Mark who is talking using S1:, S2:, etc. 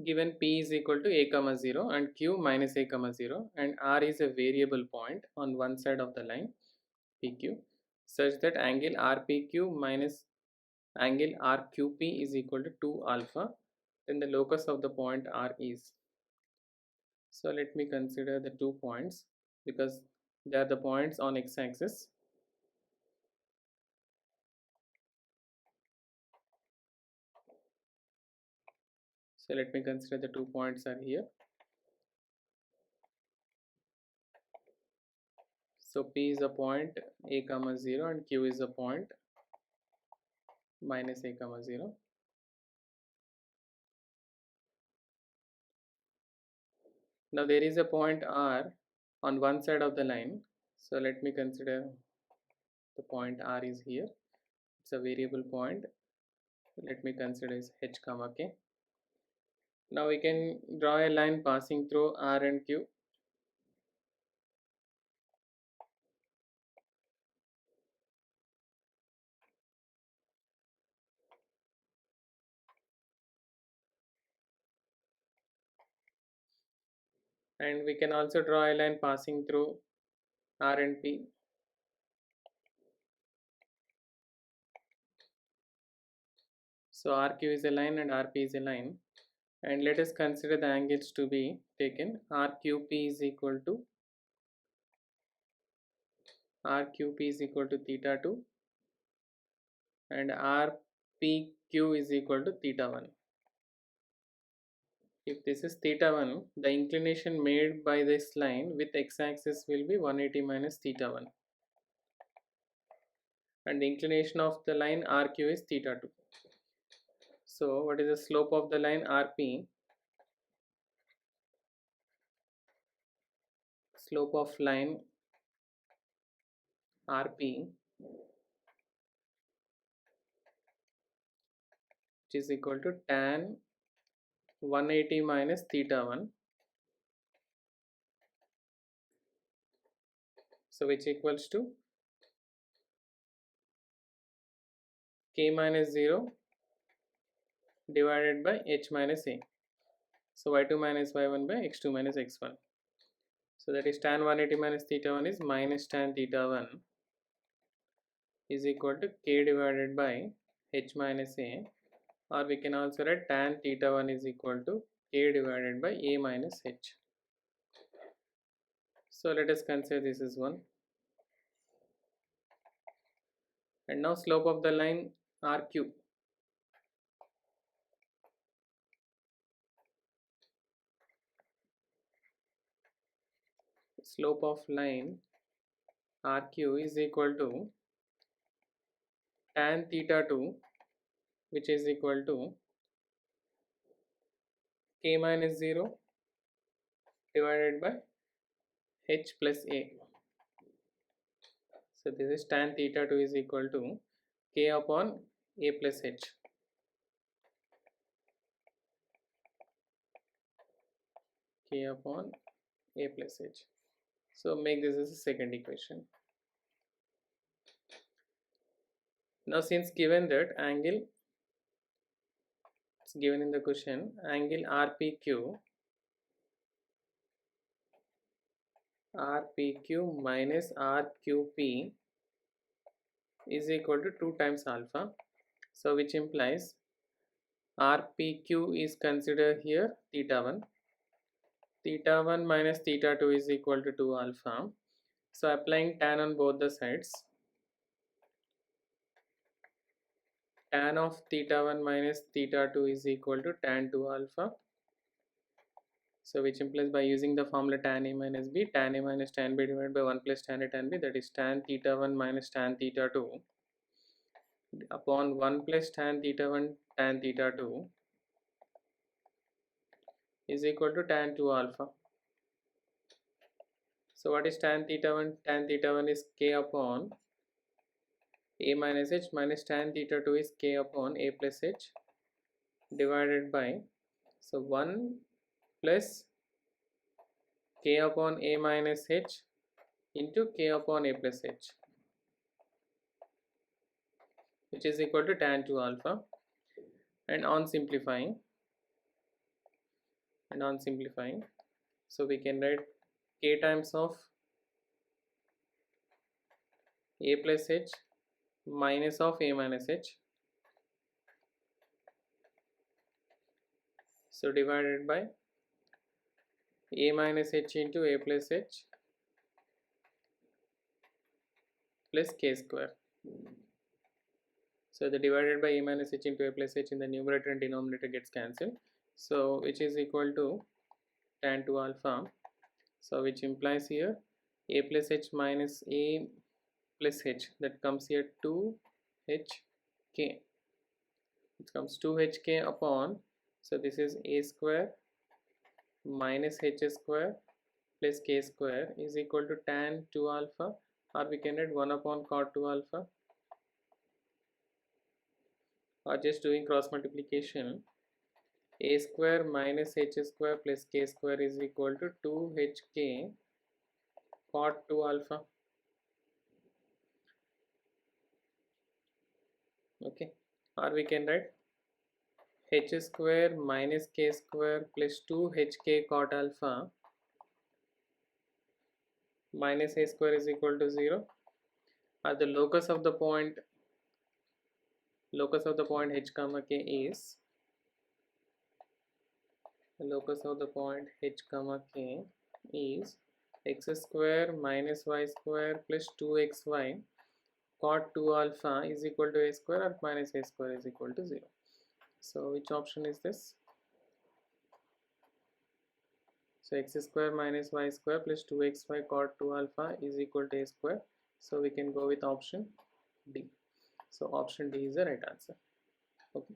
S1: given P is equal to a comma 0 and Q minus a comma 0, and R is a variable point on one side of the line PQ, such that angle RPQ minus angle RQP is equal to 2 alpha, then the locus of the point R is. So let me consider the 2 points because they are the points on x-axis. So let me consider the 2 points are here. So P is a point a comma 0 and Q is a point minus a comma 0. Now there is a point R on one side of the line. So let me consider the point R is here. It's a variable point. Let me consider is h comma k. Now we can draw a line passing through R and Q. And we can also draw a line passing through R and P. So RQ is a line and RP is a line. And let us consider the angles to be taken. RQP is equal to theta 2 and RPQ is equal to theta 1. If this is theta 1, the inclination made by this line with x-axis will be 180 minus theta 1. And the inclination of the line RQ is theta 2. So what is the slope of the line RP? Slope of line RP, which is equal to tan 180 minus theta 1. So which equals to k minus 0 divided by h minus a. So y2 minus y1 by x2 minus x1. So that is tan 180 minus theta 1 is minus tan theta 1 is equal to k divided by h minus a, or we can also write tan theta 1 is equal to k divided by a minus h. So let us consider this is 1. And now slope of the line RQ. Slope of line RQ is equal to tan theta 2, which is equal to k minus 0 divided by h plus a. So this is tan theta 2 is equal to k upon a plus h. K upon a plus h. So make this as a second equation. Now since given that angle, it's given in the question, angle RPQ minus RQP is equal to 2 times alpha. So which implies RPQ is considered here theta 1. Theta 1 minus theta 2 is equal to 2 alpha. So applying tan on both the sides, tan of theta 1 minus theta 2 is equal to tan 2 alpha. So which implies by using the formula tan A minus B, tan A minus tan B divided by 1 plus tan A tan B, that is tan theta 1 minus tan theta 2 upon 1 plus tan theta 1 tan theta 2 is equal to tan 2 alpha. So what is tan theta 1? Tan theta 1 is k upon a minus h minus tan theta 2 is k upon a plus h divided by, so 1 plus k upon a minus h into k upon a plus h, which is equal to tan 2 alpha. And on simplifying, non-simplifying. So we can write k times of a plus h minus of a minus h. So divided by a minus h into a plus h plus k square. So the divided by a minus h into a plus h in the numerator and denominator gets cancelled. So which is equal to tan 2 alpha. So which implies here a plus h minus a plus h, that comes here 2hk. It comes 2hk upon, so this is a square minus h square plus k square is equal to tan 2 alpha, or we can write 1 upon cot 2 alpha, or just doing cross multiplication, a square minus h square plus k square is equal to 2hk cot 2 alpha. Okay, or we can write h square minus k square plus 2hk cot alpha minus a square is equal to 0, or the locus of the point h comma k is, the locus of the point h comma k is x square minus y square plus 2xy cot 2 alpha is equal to a square, or minus a square is equal to 0. So which option is this? So x square minus y square plus 2xy cot 2 alpha is equal to a square. So we can go with option D. So option D is the right answer. Okay.